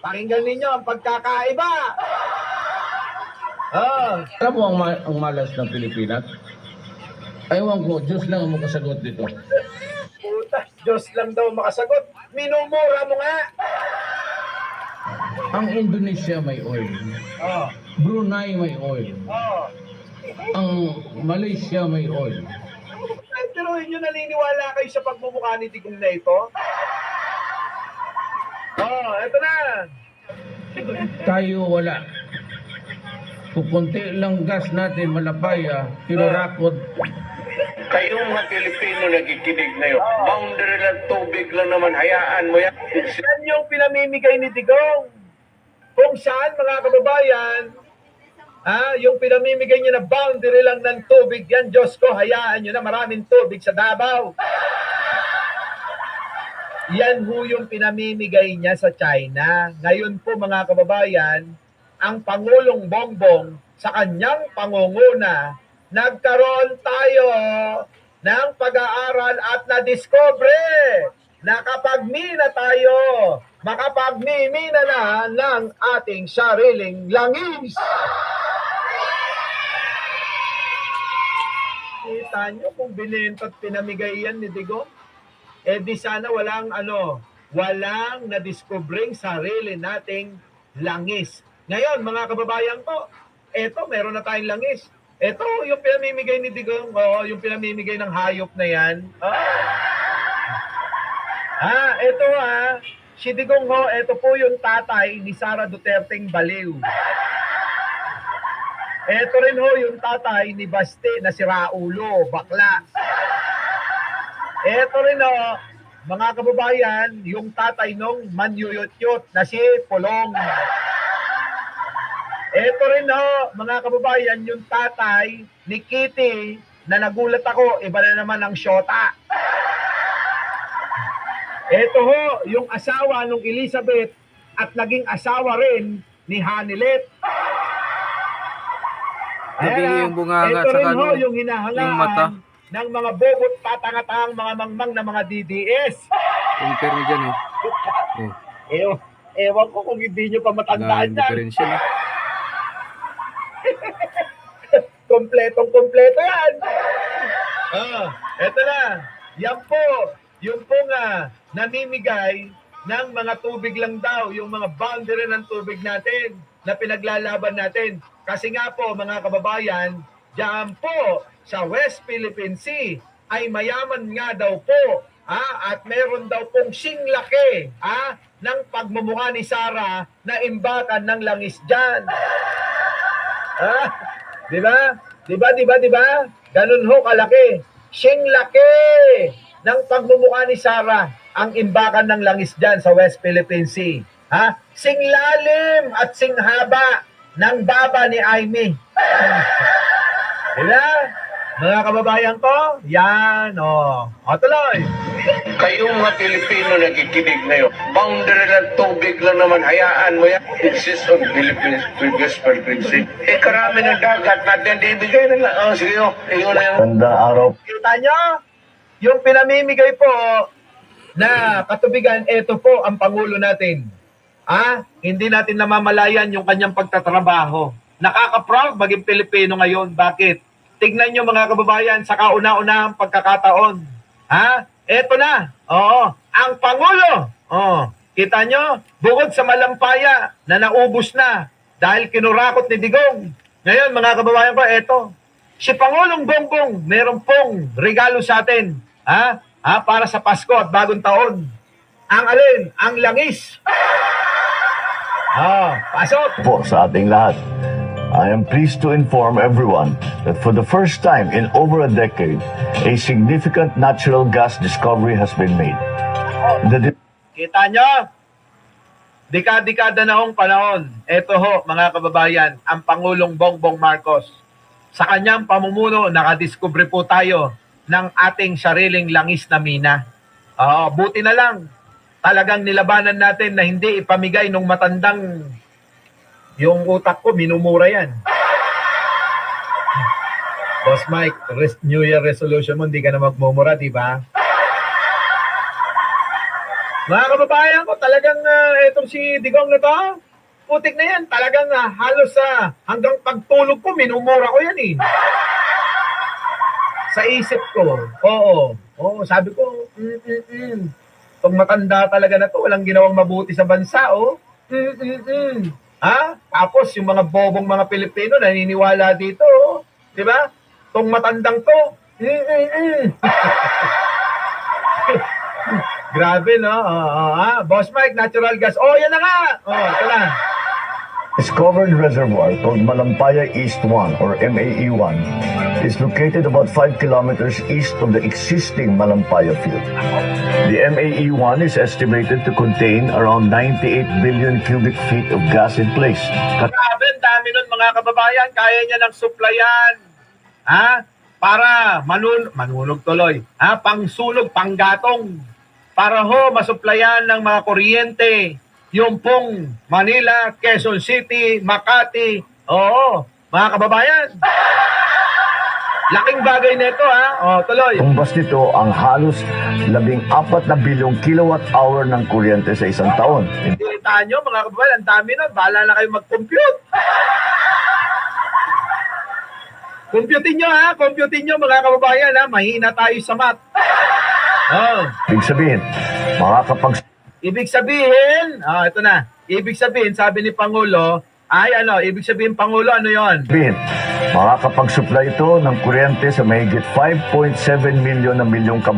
Pakinggan ninyo ang pagkakaiba. Oh. Alam mo ang malas ng Pilipinas? Ewan ko, Diyos lang ang makasagot dito. Puta, Diyos lang daw makasagot. Minumura mo nga. Ang Indonesia may oil. Oh. Brunei may oil. Oh. Ang Malaysia may oil. Pero inyo naniniwala kayo sa pagmumukha ni Digong na ito? Oh, eto na. Tayo wala. Kukunti lang gas natin, malapaya, pinarakot. Kayong mga Pilipino nakikinig na yun. Boundary lang, tubig lang naman, hayaan mo yan. Yan yung pinamimigay ni Digong. Kung saan, mga kababayan, yung pinamimigay niya na boundary lang ng tubig, yan, Diyos ko, hayaan nyo na maraming tubig sa Davao. Yan ho yung pinamimigay niya sa China. Ngayon po, mga kababayan, ang Pangulong Bongbong sa kanyang pangunguna, nagkaroon tayo ng pag-aaral at na-discover na kapag mina tayo, makapagmimina na ng ating sariling langis. Kita nyo kung binenta at pinamigay yan ni Digong? Eh di sana walang na-discovering sarili nating langis. Ngayon, mga kababayan ko, eto, meron na tayong langis. Eto, yung pinamimigay ni Digong, yung pinamimigay ng hayop na yan. Eto si Digong eto po yung tatay ni Sara Duterteng Baliw. Eto rin yung tatay ni Baste na si Raulo, bakla. Eto rin mga kababayan, yung tatay nung manyuyot-yot na si Polong. Eto rin mga kababayan, yung tatay ni Kitty na nagulat ako, iba na naman ang syota. Eto yung asawa nung Elizabeth at naging asawa rin ni Hanilet. Gabi yung bunganga ito sa rin ano, yung hinahangaan yung mata. ng mga bobot patangatang mga mangmang na mga DDS. Compare mo dyan Ewan ko kung hindi nyo pa matandaan yan. Differential eh. Kompletong-kompleto yan. Eto na. Yan po. Yung po namimigay ng mga tubig lang daw, yung mga boundary ng tubig natin na pinaglalaban natin. Kasi nga po, mga kababayan, diyan po sa West Philippine Sea ay mayaman nga daw po at meron daw pong singlaki ng pagmumukha ni Sara na imbakan ng langis dyan. Di ba? Ganun ho kalaki. Singlaki ng pagmumukha ni Sara ang imbakan ng langis dyan sa West Philippine Sea. Singlalim at singhaba ng baba ni Aimee. Diba? Mga kababayan ko, yan, tuloy. Kayong mga Pilipino nakikinig na yun. Boundary lang, tubig lang naman, hayaan mo yan. Exist on Philippines previous frequency. Karami ng dagat natin, di ibigay na lang. Sige yun na yung... Gandang araw. Kita nyo? Yung pinamimigay po na katubigan, ito po ang Pangulo natin. Hindi natin namamalayan yung kanyang pagtatrabaho. Nakaka-proud maging Pilipino ngayon. Bakit? Tignan nyo mga kababayan sa kauna-unahang pagkakataon. Eto na. Ang Pangulo. Kita nyo? Bukod sa malampaya na naubos na dahil kinurakot ni Digong. Ngayon mga kababayan ko, eto. Si Pangulong Bongbong, meron pong regalo sa atin. Para sa Pasko at Bagong Taon. Ang alin? Ang langis. Pasok. Po sa ating lahat. I am pleased to inform everyone that for the first time in over a decade, a significant natural gas discovery has been made. Kita nyo? Dekada-dekada na hong panahon. Ito mga kababayan, ang Pangulong Bongbong Marcos. Sa kanyang pamumuno, nakadiskubre po tayo ng ating sariling langis na mina. Buti na lang. Talagang nilabanan natin na hindi ipamigay nung matandang yung utak ko, minumura yan. Boss Mike, New Year resolution mo, hindi ka na magmumura, di ba? Mga kababayan ko, talagang itong si Digong na to, putik na yan. Talagang halos hanggang pagtulog ko, minumura ko yan eh. Sa isip ko, oo, sabi ko, itong matanda talaga na to, walang ginawang mabuti sa bansa, oh. Ha? Tapos yung mga bobong mga Pilipino naniniwala dito, oh. 'Di ba? Tong matandang to. Grabe, no? Boss Mike, natural gas. Oh, yan na nga. Oh, ito na. Discovered reservoir called Malampaya East 1 or MAE-1 is located about 5 kilometers east of the existing Malampaya field. The MAE-1 is estimated to contain around 98 billion cubic feet of gas in place. Grabe, ang dami nun mga kababayan. Kaya niya ng supplyan. Ha? Para manunog tuloy. Ha? Pangsunog, panggatong. Para masupplyan ng mga kuryente. Yung pong Manila, Quezon City, Makati. Oo, mga kababayan. Laking bagay nito, ha? Tuloy. Tumbas nito ang halos 14 na bilyong kilowatt-hour ng kuryente sa isang taon. Tinitaan nyo, mga kababayan, ang dami nun. Bahala na kayo mag-compute. Computein nyo, ha? Computein nyo, mga kababayan, ha? Mahina tayo sa math. Ibig sabihin, Ibig sabihin, ito na. Ibig sabihin, sabi ni Pangulo, ibig sabihin, Pangulo, ano yon? makakapag-supply ito ng kuryente sa mahigit 5.7 milyon na milyong kabahayan.